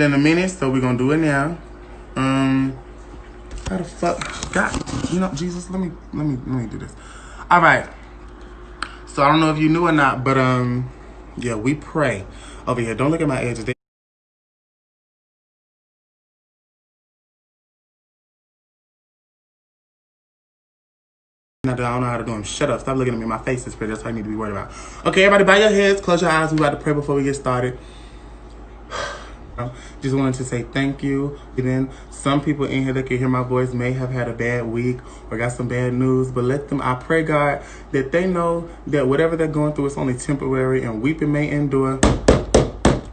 in a minute, so we're gonna do it now. How the fuck? God, you know, Jesus, let me do this. All right. So I don't know if you knew or not, but yeah, we pray over here. Don't look at my edges. I don't know how to do them. Shut up. Stop looking at me. My face is pretty. That's what I need to be worried about. Okay, everybody, bow your heads. Close your eyes. We about to pray before we get started. Just wanted to say thank you. Then some people in here that can hear my voice may have had a bad week or got some bad news, but let them, I pray, God, that they know that whatever they're going through is only temporary, and weeping may endure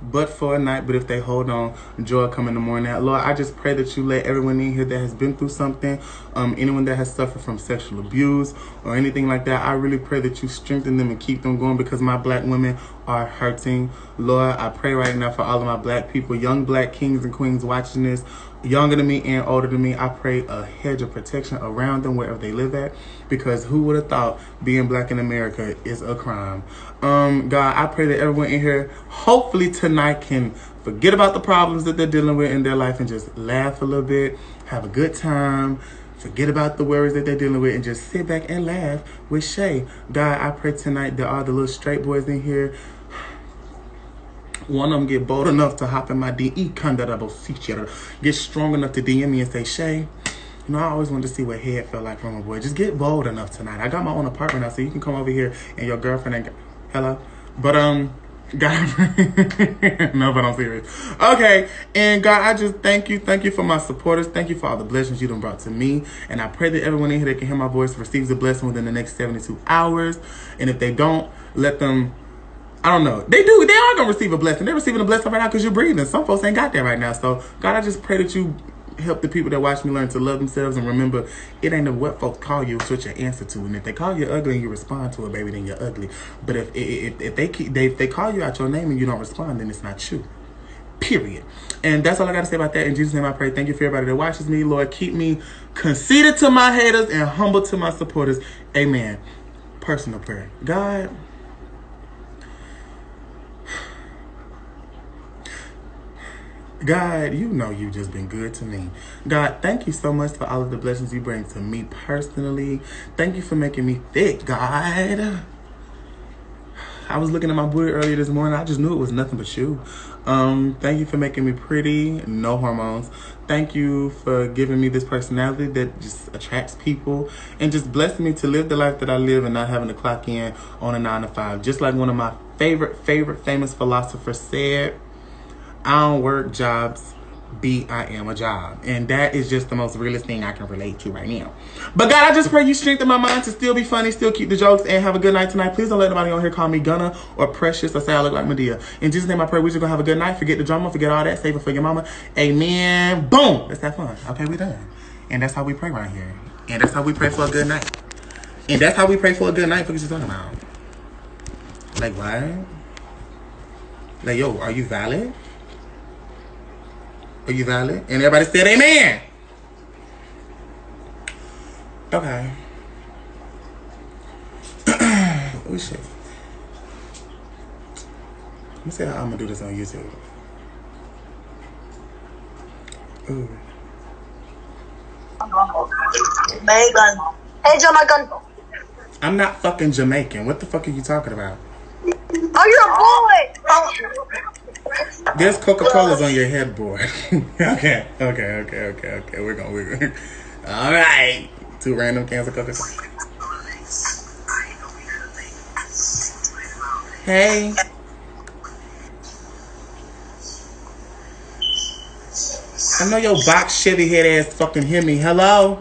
but for a night, but if they hold on, joy come in the morning. Lord, I just pray that you let everyone in here that has been through something, anyone that has suffered from sexual abuse or anything like that, I really pray that you strengthen them and keep them going, because my black women are hurting. Lord, I pray right now for all of my black people, young black kings and queens watching this, younger than me and older than me. I pray a hedge of protection around them wherever they live at, because who would have thought being black in America is a crime? God, I pray that everyone in here, hopefully tonight, can forget about the problems that they're dealing with in their life and just laugh a little bit, have a good time, forget about the worries that they're dealing with, and just sit back and laugh with Shay. God, I pray tonight that all the little straight boys in here, one of them get bold enough to hop in my DE, get strong enough to DM me and say, Shay, you know, I always wanted to see what head felt like from a boy. Just get bold enough tonight. I got my own apartment now, so you can come over here and your girlfriend and hello. But God, no, but I'm serious. Okay, and God, I just thank you for my supporters. Thank you for all the blessings you done brought to me, and I pray that everyone in here that can hear my voice receives a blessing within the next 72 hours. And if they don't, let them. I don't know. They do. They are going to receive a blessing. They're receiving a blessing right now because you're breathing. Some folks ain't got that right now. So, God, I just pray that you help the people that watch me learn to love themselves, and remember, it ain't what folks call you, it's what you answer to. And if they call you ugly and you respond to it, baby, then you're ugly. But if they call you out your name and you don't respond, then it's not you. Period. And that's all I got to say about that. In Jesus' name I pray. Thank you for everybody that watches me. Lord, keep me conceited to my haters and humble to my supporters. Amen. Personal prayer. God, you know you just been good to me. God, thank you so much for all of the blessings you bring to me personally. Thank you for making me thick, God. I was looking at my booty earlier this morning. I just knew it was nothing but you. Thank you for making me pretty, no hormones. Thank you for giving me this personality that just attracts people, and just blessing me to live the life that I live and not having to clock in on a 9 to 5. Just like one of my favorite famous philosophers said, I don't work jobs, I am a job. And that is just the most realest thing I can relate to right now. But God, I just pray you strengthen my mind to still be funny, still keep the jokes, and have a good night tonight. Please don't let nobody on here call me Gunna or Precious or say I look like Medea. In Jesus' name I pray we just gonna have a good night. Forget the drama, forget all that. Save it for your mama. Amen. Boom. Let's have fun. Okay, we done. And that's how we pray right here. And that's how we pray for a good night. And that's how we pray for a good night. What you talking about? Like what? Like, yo, are you valid? Are you valid? And everybody said amen. Okay. Oh shit. Let me see how I'm gonna do this on YouTube. Ooh. Megan. Hey, Jamaican. I'm not fucking Jamaican. What the fuck are you talking about? Oh, you're a boy. Oh. There's Coca-Cola's on your headboard. Okay. We're going. All right. 2 random cans of Coca-Cola. Hey. I know your box Chevy head ass fucking hear me. Hello?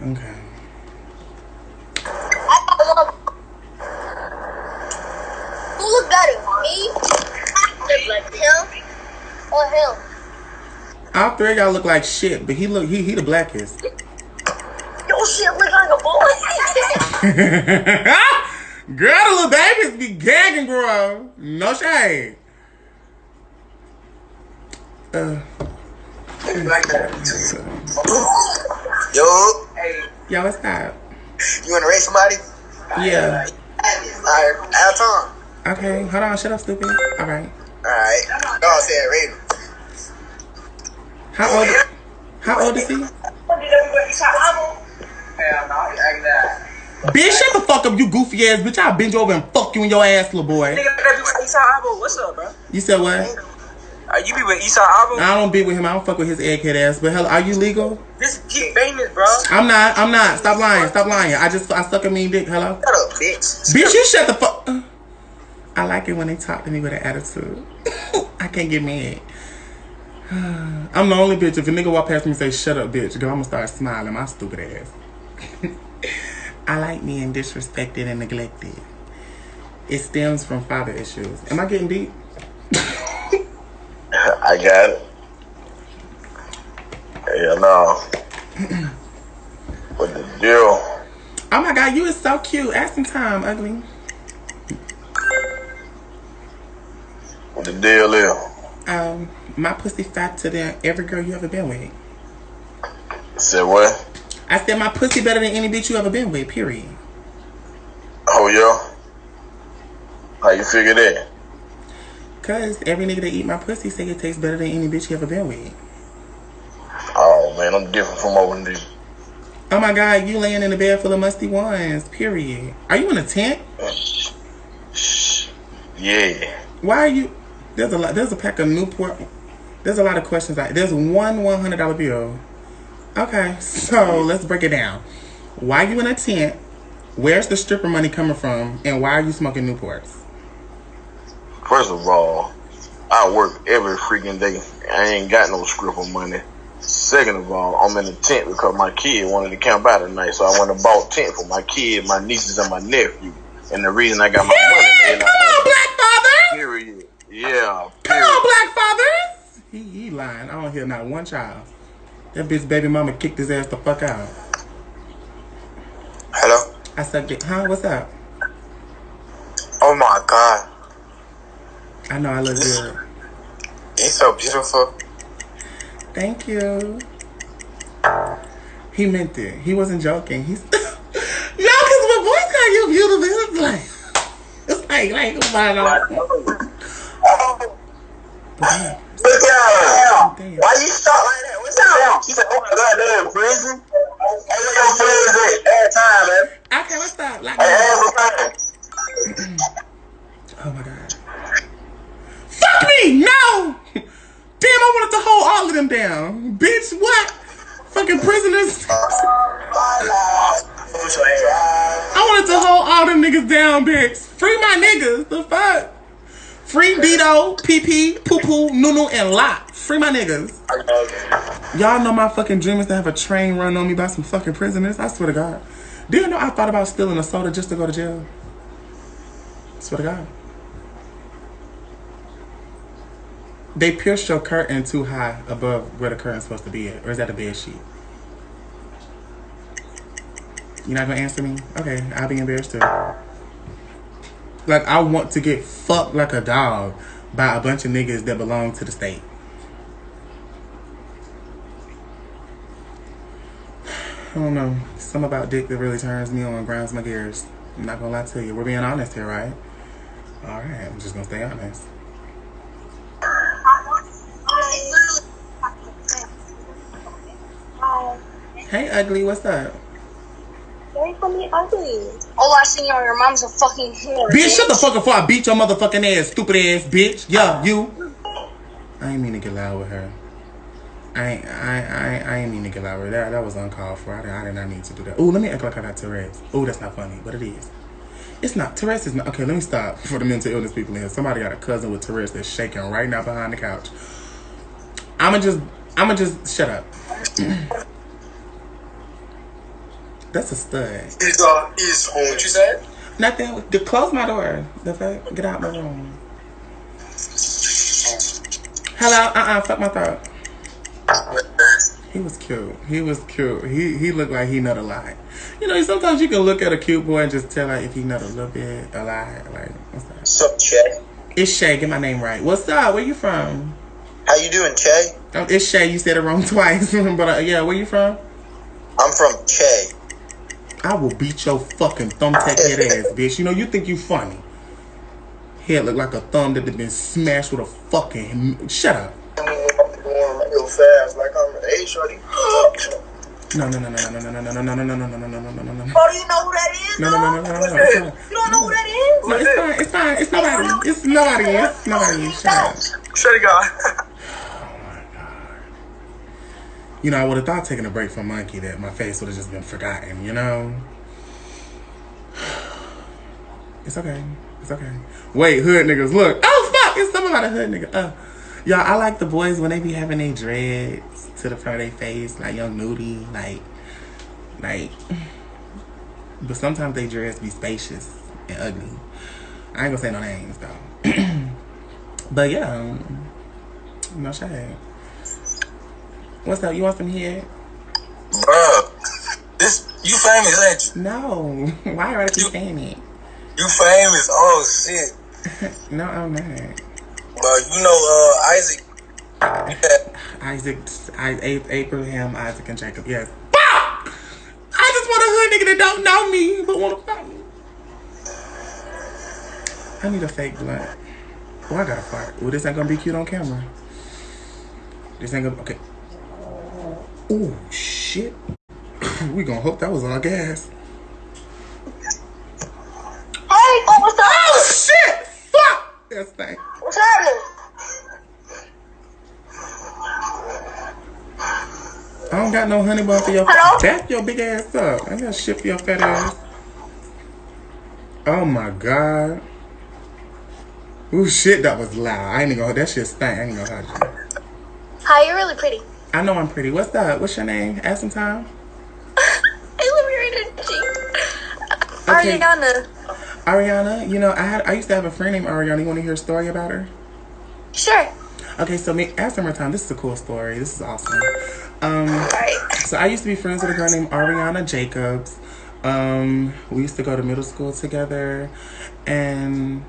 Okay. Who look better, me? Look like him or him? All 3 of y'all look like shit, but he the blackest. Your shit look like a boy. Girl, the little babies be gagging, bro. No shade. Like that. Yo. Hey. Yo, what's up? You wanna race somebody? Yeah. Alright, out of time. Okay, hold on. Shut up, stupid. All right. Alright. God said Raven. How old is he? Hell no, you acting that. Bitch, shut the fuck up, you goofy ass bitch. I'll bend you over and fuck you in your ass, little boy. Nigga, that be with Eastside Abo. What's up, bro? You said what? You be with Eastside Abo? I don't be with him. I don't fuck with his egghead ass. But hell, are you legal? This get famous, bro. I'm not. Stop lying. I suck a mean dick. Hello? Shut up, bitch. Bitch, you shut the fuck. I like it when they talk to me with an attitude. I can't get mad. I'm the only bitch. If a nigga walk past me and say, shut up, bitch, girl, I'm gonna start smiling. My stupid ass. I like being disrespected and neglected. It stems from father issues. Am I getting deep? I got it. Yeah, no. What the deal? Oh my God, you is so cute. Ask some time, ugly. What the deal is? My pussy fatter than every girl you ever been with. Said what? I said my pussy better than any bitch you ever been with, period. Oh, yeah? How you figure that? Cause every nigga that eat my pussy say it tastes better than any bitch you ever been with. Oh, man, I'm different from over there. Oh my God, you laying in a bed full of musty ones, period. Are you in a tent? Yeah. Why are you... There's a pack of Newport. There's a lot of questions. There's one $100 bill. Okay, so let's break it down. Why you in a tent? Where's the stripper money coming from? And why are you smoking Newports? First of all, I work every freaking day. I ain't got no stripper money. Second of all, I'm in a tent because my kid wanted to camp out tonight. So I went and bought a tent for my kid, my nieces, and my nephew. And the reason I got my money made, Come on, black father! period. Yeah. Come on, black fathers! He lying. I don't hear not one child. That bitch baby mama kicked his ass the fuck out. Hello? I sucked it. Huh? What's up? Oh my God. I know I look good. You're so beautiful. Thank you. He meant it. He wasn't joking. He's... Yo, cause my boys call you beautiful. It's like, Damn. Why you start like that? What's up? She said, oh my God, they're in prison. Hey, where your friends at? Every time, man. Okay, what's up? Like, Every time. oh my God. Fuck me! No! Damn, I wanted to hold all of them down. Bitch, what? Fucking prisoners. I wanted to hold all them niggas down, bitch. Free my niggas. The fuck? Free Beto, PP, Poo Poo, Nunu, and Lot. Free my niggas. Y'all know my fucking dream is to have a train run on me by some fucking prisoners. I swear to God. Do you know I thought about stealing a soda just to go to jail? I swear to God. They pierced your curtain too high above where the curtain's supposed to be at. Or is that a bed sheet? You're not gonna answer me? Okay, I'll be embarrassed too. Like, I want to get fucked like a dog by a bunch of niggas that belong to the state. I don't know. Something about dick that really turns me on and grinds my gears. I'm not gonna lie to you. We're being honest here, right? Alright, I'm just gonna stay honest. Hey, ugly, what's up? Don't call me ugly. All I see on your mom's a fucking hair. Bitch, shut the fuck up before I beat your motherfucking ass, stupid ass bitch. Yeah, you. I ain't mean to get loud with her. I ain't mean to get loud with her. That was uncalled for. I did not need to do that. Ooh, let me act like I got Tourette's. Ooh, that's not funny, but it is. It's not. Tourette's is not. Okay, let me stop for the mental illness people in here. Somebody got a cousin with Tourette's that's shaking right now behind the couch. I'ma just shut up. That's a stud. Is home, what you said? Nothing. Close my door. The fuck? Get out my room. Hello? Fuck my throat. He was cute. He was cute. He looked like he nut a lot. You know, sometimes you can look at a cute boy and just tell like if he nut a little bit, a lot. Like, what's that? What's up, Che? It's Shay. Get my name right. What's up? Where you from? How you doing, Che? It's Shay. You said it wrong twice. But yeah, where you from? I'm from Che. I will beat your fucking thumbtack head ass, bitch. You know, you think you funny. Head look like a thumb that had been smashed with a fucking... Shut up. Real fast, like I'm an age shorty. No. Oh, do you know who that is? No. You don't know who that is? No, it's fine. It's nobody. It's nobody. Shut up. Shut it, God. You know, I would have thought taking a break from Monkey that my face would have just been forgotten, you know? It's okay. Wait, hood niggas, look. Oh, fuck! It's something about a hood nigga. Y'all, I like the boys when they be having their dreads to the front of their face, like Young Nudie, like... But sometimes they dreads be spacious and ugly. I ain't gonna say no names, though. But, yeah. No shade. What's up? You want some head? Bruh, you famous, ain't you? No. Why are you keep saying it? You famous? Oh shit. No, I'm not. You know, Abraham, Isaac, and Jacob. Yes. Fuck! I just want a hood nigga that don't know me, but want to fuck me. I need a fake blunt. Oh, I got a fart. Well, this ain't gonna be cute on camera. This ain't gonna. Okay. Oh shit. We gonna hope that was all gas. Hey, what's up? Oh shit! Fuck! That's thing. What's happening? I don't got no honey bun for your Hello? back your big ass up. I got shit for your fat ass. Oh my god. Ooh shit, that was loud. I ain't even gonna that shit stank. I ain't even gonna hide you. Hi, you're really pretty. I know I'm pretty. What's that? What's your name? Ask some time. I live here in a Jeep. Okay. Ariana. You know, I used to have a friend named Ariana. You want to hear a story about her? Sure. Okay, so ask her time. This is a cool story. This is awesome. Alright. So I used to be friends with a girl named Ariana Jacobs. We used to go to middle school together, and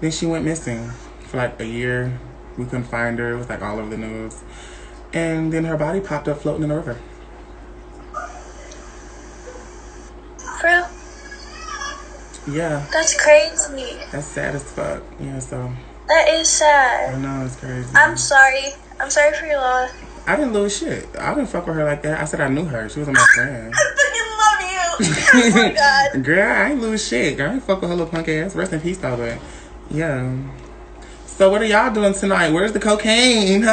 then she went missing for like a year. We couldn't find her. It was like all over the news. And then her body popped up floating in the river. For real? Yeah. That's crazy. That's sad as fuck. Yeah, so. That is sad. I know, it's crazy. I'm sorry. I'm sorry for your loss. I didn't lose shit. I didn't fuck with her like that. I said I knew her. She wasn't my friend. I fucking love you. Oh my god. Girl, I ain't lose shit. Girl, I ain't fuck with her little punk ass. Rest in peace, though, but yeah. So what are y'all doing tonight? Where's the cocaine?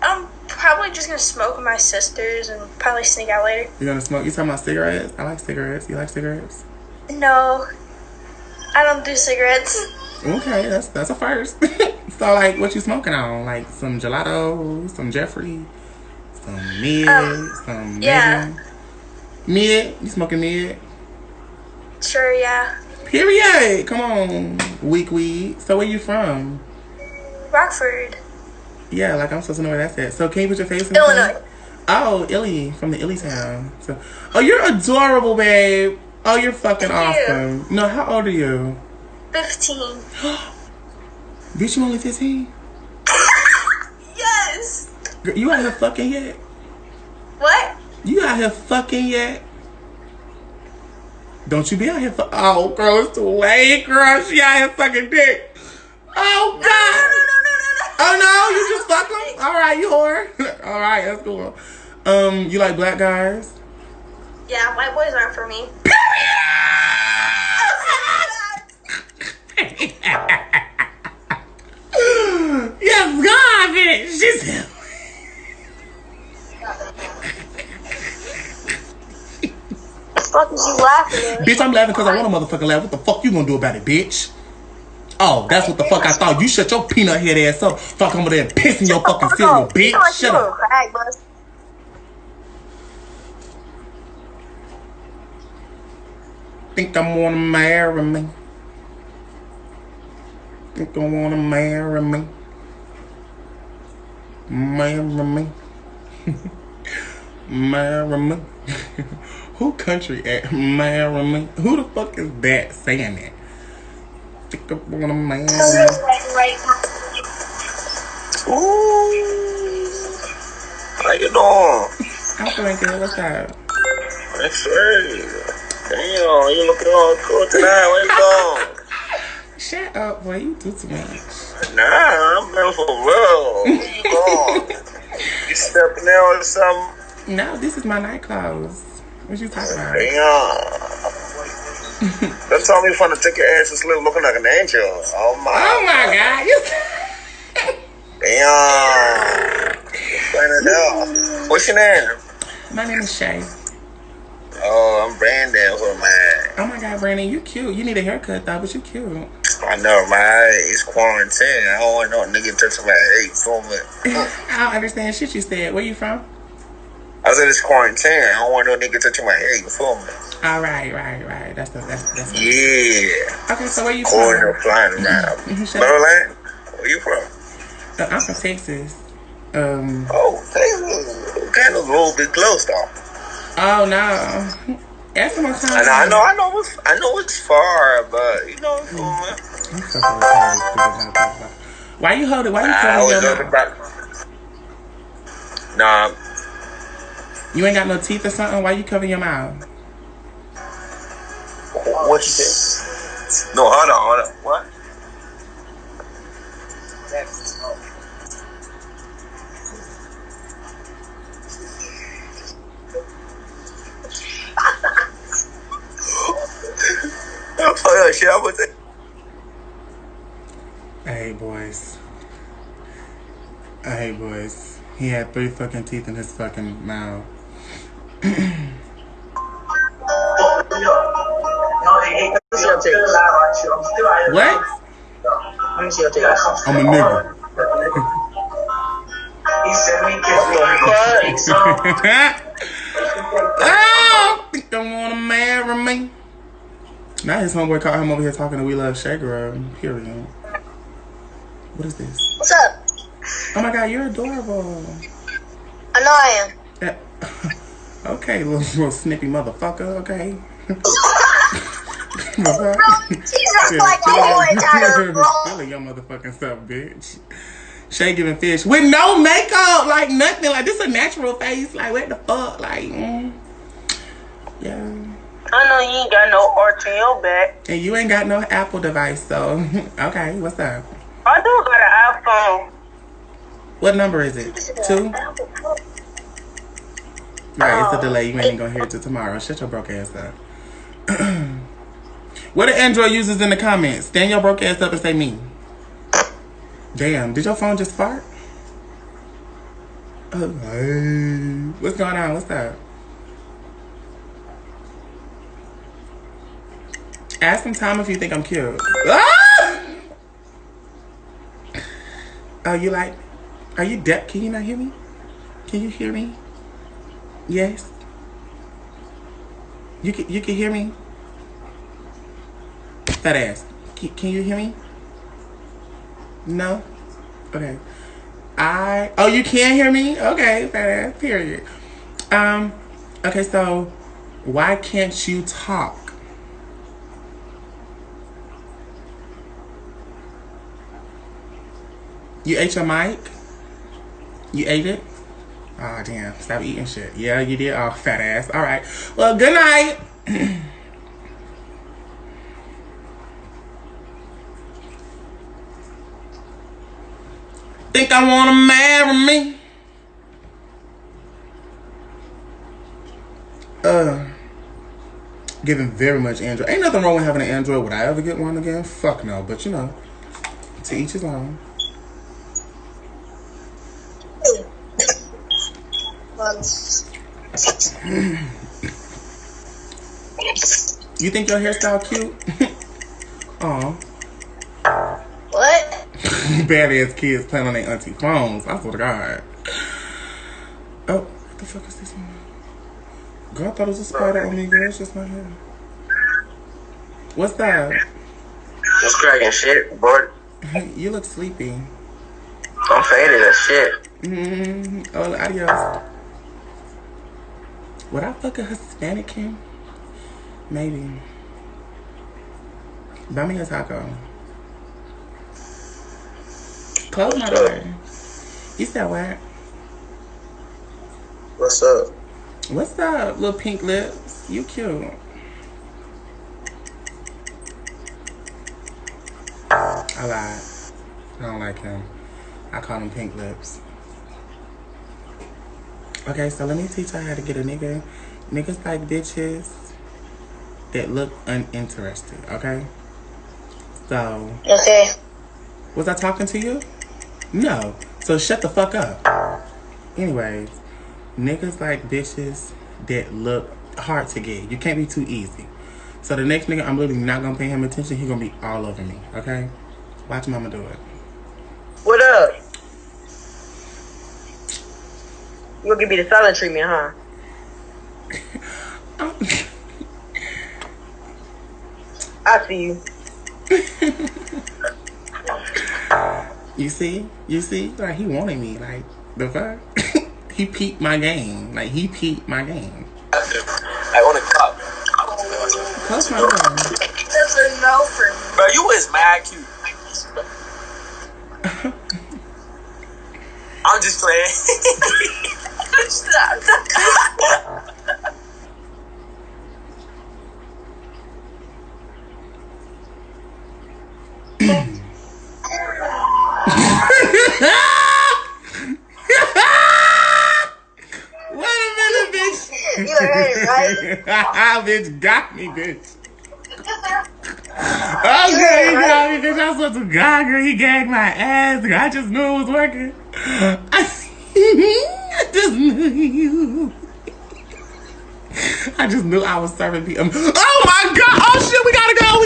I'm probably just gonna smoke with my sisters and probably sneak out later. You gonna smoke? You talking about cigarettes? I like cigarettes. You like cigarettes? No, I don't do cigarettes. Okay, that's a first. So like, what you smoking on? Like some gelato, some Jeffrey, some mid, some yeah. Mid? You smoking mid? Sure, yeah. Period. Come on, weak weed. So where you from? Rockford. Yeah, like I'm supposed to know where that's at. So can you put your face in Illinois. Oh, Illy, from the Illy town. So, oh, you're adorable, babe. Oh, you're fucking awesome. No, how old are you? 15. Bitch, you only 15? Yes. Girl, you out here fucking yet? What? You out here fucking yet? Don't you be out here oh, girl, it's too late, girl. She out here sucking dick. Oh, God. No. Oh, no, you just fuck them? All right, you whore. All right, that's cool. You like black guys? Yeah, white boys aren't for me. Yes, God, bitch. She said. The fuck is you laughing at? Bitch, I'm laughing because I want a motherfucking laugh. What the fuck you gonna do about it, bitch? Oh, that's what the fuck I thought. You shut your peanut head ass up. Fuck over there and piss in your fucking cereal, bitch. Shut up. Think I wanna marry me. Think I wanna marry me. Marry me. Marry me. Who country at marry me? Who the fuck is that saying that? Think I wanna marry me. Ooh. How you doing? I'm feeling good. What's up? That's right. Damn, you looking all cool tonight. Where you going? Shut up, boy. You do too much. Nah, I'm going for real. Where you going? You stepping out or something? No, this is my night clothes. What you talking about? Damn. Don't tell me you finna take your ass to sleep looking like an angel. Oh my. Oh my God. You... Damn. Fine as hell. What's your name? My name is Shay. Oh, I'm Brandon. Who am I? Oh my God, Brandon, you cute. You need a haircut though, but you cute. I know, man. It's quarantine. I don't want no nigga touching my hair. You feel me? I don't understand shit you said. Where you from? I said it's quarantine. I don't want no nigga touching my hair. You feel me? All right. That's Yeah. Okay, so where you Going from? and flying around. Maryland? Where you from? I'm from Texas. Oh, Texas. Kind of a little bit close though. Oh no. Ask him one time. I know it's far, but you know, Why you hold it? Why you I covering was your talking mouth? about. Nah, You ain't got no teeth or something? Why you covering your mouth? what you say? No, hold on. What? Oh yeah, shit, I was there. Hey boys. He had 3 fucking teeth in his fucking mouth. What? Let me see your tape. I'm a nigga. Oh, think I wanna marry me. Now his homeboy caught him over here talking to Weluvche girl. Period. What is this? What's up? Oh my God, you're adorable. I know I am. Okay, little snippy motherfucker. Okay. Jesus, like a whole entire roll. Feeling your motherfucking self, bitch. Shay giving fish with no makeup, like nothing. Like this a natural face. Like what the fuck? Like, yeah. I know you ain't got no arch in your back. And you ain't got no Apple device, so okay. What's up? I do got an iPhone. What number is it? 2? Right, it's a delay. You ain't gonna hear it till tomorrow. Shut your broke ass up. What are Android users in the comments? Stand your broke ass up and say me. Damn, did your phone just fart? Oh, hey. What's going on? What's up? Ask him Tom if you think I'm cute. Ah! Oh, you like... Are you deaf? Can you not hear me? Can you hear me? Yes? You can hear me? Fat ass. Can you hear me? No? Okay. Oh, you can't hear me? Okay, fat ass. Period. Okay, so why can't you talk? You ate your mic? You ate it? Oh, damn. Stop eating shit. Yeah, you did? Oh, fat ass. All right. Well, good night. Think I want to marry me? Giving very much Android. Ain't nothing wrong with having an Android. Would I ever get one again? Fuck no. But, you know, to each his own. You think your hairstyle cute? Aw. What? Badass kids playing on their auntie phones. I swear to God. Oh, what the fuck is this one? Girl, I thought it was a spider on me, girl. It's just my hair. What's that? What's cracking shit, bored? You look sleepy. I'm faded as shit. Oh, adios. Would I fuck a Hispanic king? Maybe. Buy me a taco. Close my door. You said what? What's up? What's up, little pink lips? You cute. I lied. I don't like him. I call him pink lips. Okay, so let me teach you how to get a nigga. Niggas like bitches that look uninterested, okay? So. Okay. Was I talking to you? No. So shut the fuck up. Anyways, niggas like bitches that look hard to get. You can't be too easy. So the next nigga, I'm literally not gonna pay him attention. He gonna be all over me, okay? Watch mama do it. What up? You gonna give me the silent treatment, huh? I see you. You see, like he wanted me, like the fuck. He peeped my game, like he peeped my game. I want to clock. Close my door. That's a no for me. Bro, you is mad cute. I'm just playing. Stop. Wait a minute, bitch. You heard it, right? Bitch got me, bitch. Oh, girl, he got me, bitch. I swear to God, girl, he gagged my ass. Girl, I just knew it was working. I just knew you. I just knew I was serving people. Oh, my God. Oh, shit, we gotta go.